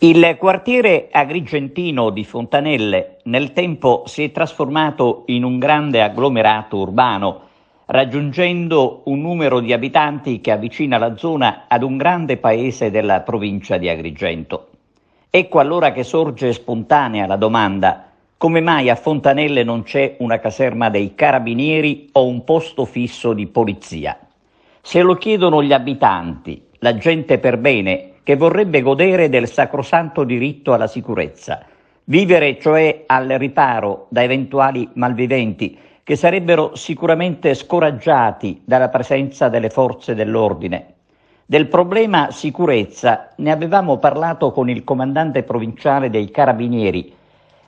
Il quartiere agrigentino di Fontanelle nel tempo si è trasformato in un grande agglomerato urbano, raggiungendo un numero di abitanti che avvicina la zona ad un grande paese della provincia di Agrigento. Ecco allora che sorge spontanea la domanda: come mai a Fontanelle non c'è una caserma dei carabinieri o un posto fisso di polizia? Se lo chiedono gli abitanti, la gente per bene, che vorrebbe godere del sacrosanto diritto alla sicurezza, vivere cioè al riparo da eventuali malviventi che sarebbero sicuramente scoraggiati dalla presenza delle forze dell'ordine. Del problema sicurezza ne avevamo parlato con il comandante provinciale dei Carabinieri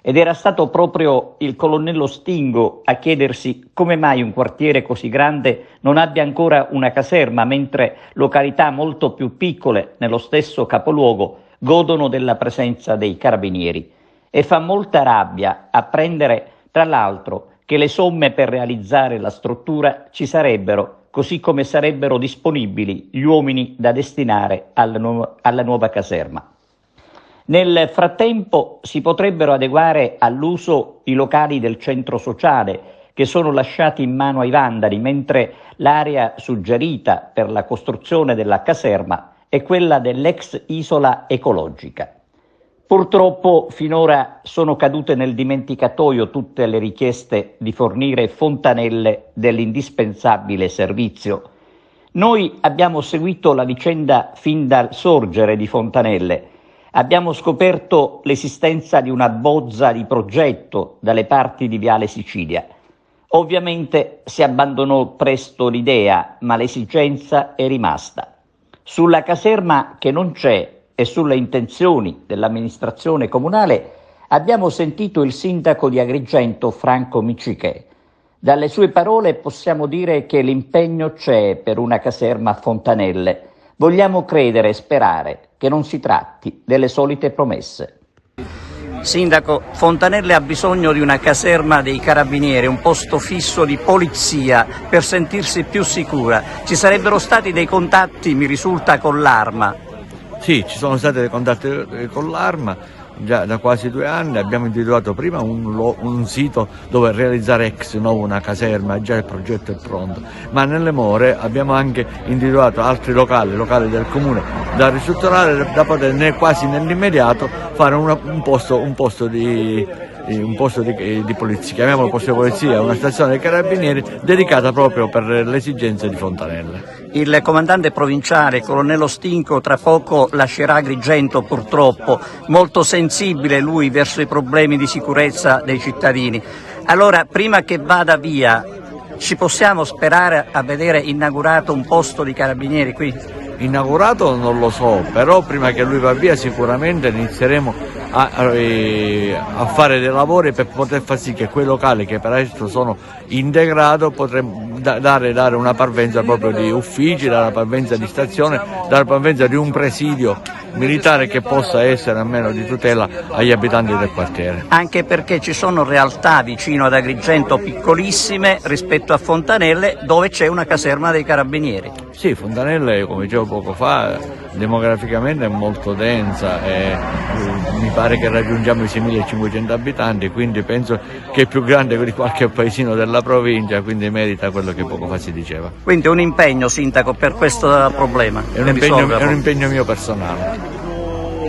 ed era stato proprio il colonnello Stingo a chiedersi come mai un quartiere così grande non abbia ancora una caserma, mentre località molto più piccole nello stesso capoluogo godono della presenza dei Carabinieri. E fa molta rabbia apprendere, tra l'altro, che le somme per realizzare la struttura ci sarebbero, così come sarebbero disponibili gli uomini da destinare alla nuova caserma. Nel frattempo si potrebbero adeguare all'uso i locali del centro sociale che sono lasciati in mano ai vandali, mentre l'area suggerita per la costruzione della caserma è quella dell'ex isola ecologica. Purtroppo finora sono cadute nel dimenticatoio tutte le richieste di fornire Fontanelle dell'indispensabile servizio. Noi abbiamo seguito la vicenda fin dal sorgere di Fontanelle. Abbiamo scoperto l'esistenza di una bozza di progetto dalle parti di Viale Sicilia. Ovviamente si abbandonò presto l'idea, ma l'esigenza è rimasta. Sulla caserma che non c'è e sulle intenzioni dell'amministrazione comunale abbiamo sentito il sindaco di Agrigento, Franco Miccichè. Dalle sue parole possiamo dire che l'impegno c'è per una caserma a Fontanelle. Vogliamo credere e sperare che non si tratti delle solite promesse. Sindaco, Fontanelle ha bisogno di una caserma dei Carabinieri, un posto fisso di polizia per sentirsi più sicura. Ci sarebbero stati dei contatti, mi risulta, con l'Arma. Sì, ci sono stati dei contatti con l'Arma. Già da quasi 2 anni abbiamo individuato prima un sito dove realizzare ex novo una caserma, già il progetto è pronto, ma nelle more abbiamo anche individuato altri locali del comune da ristrutturare, da poter quasi nell'immediato fare un posto di polizia, chiamiamolo posto di polizia, una stazione dei carabinieri dedicata proprio per le esigenze di Fontanelle. Il comandante provinciale, colonnello Stinco, tra poco lascerà Agrigento purtroppo, molto sensibile lui verso i problemi di sicurezza dei cittadini. Allora, prima che vada via, ci possiamo sperare a vedere inaugurato un posto di carabinieri qui? Inaugurato non lo so, però prima che lui va via sicuramente inizieremo a fare dei lavori per poter far sì che quei locali che per adesso sono in degrado potremmo dare una parvenza proprio di uffici, dare una parvenza di stazione, dare una parvenza di un presidio militare che possa essere almeno di tutela agli abitanti del quartiere. Anche perché ci sono realtà vicino ad Agrigento piccolissime rispetto a Fontanelle dove c'è una caserma dei Carabinieri. Sì, Fontanelle, come dicevo poco fa, demograficamente è molto densa e mi pare che raggiungiamo i 6.500 abitanti, quindi penso che è più grande di qualche paesino della provincia, quindi merita quello che poco fa si diceva. Quindi un impegno, sindaco, per questo problema? È un impegno mio personale.